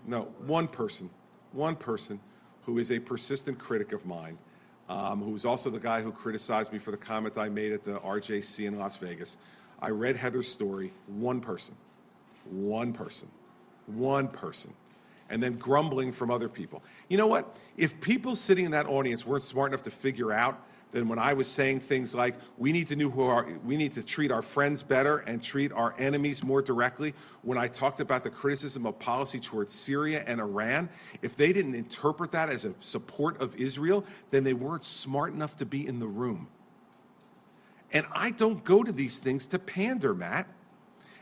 no, one person who is a persistent critic of mine, who's also the guy who criticized me for the comment I made at the RJC in Las Vegas. I read Heather's story, one person, and then grumbling from other people. You know what? If people sitting in that audience weren't smart enough to figure out that when I was saying things like we need to treat our friends better and treat our enemies more directly, when I talked about the criticism of policy towards Syria and Iran, if they didn't interpret that as a support of Israel, then they weren't smart enough to be in the room. And I don't go to these things to pander, Matt.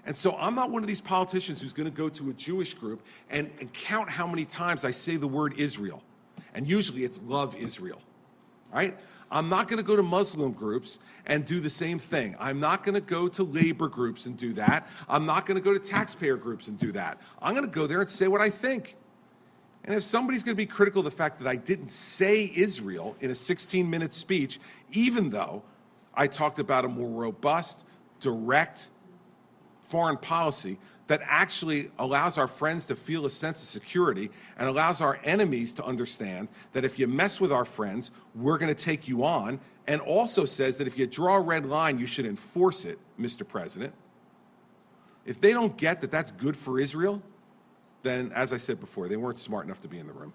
And so I'm not one of these politicians who's going to go to a Jewish group and count how many times I say the word Israel. And usually it's love Israel, right? I'm not going to go to Muslim groups and do the same thing. I'm not going to go to labor groups and do that. I'm not going to go to taxpayer groups and do that. I'm going to go there and say what I think. And if somebody's going to be critical of the fact that I didn't say Israel in a 16-minute speech, even though I talked about a more robust, direct foreign policy that actually allows our friends to feel a sense of security and allows our enemies to understand that if you mess with our friends, we're going to take you on, and also says that if you draw a red line, you should enforce it, Mr. President. If they don't get that that's good for Israel, then, as I said before, they weren't smart enough to be in the room.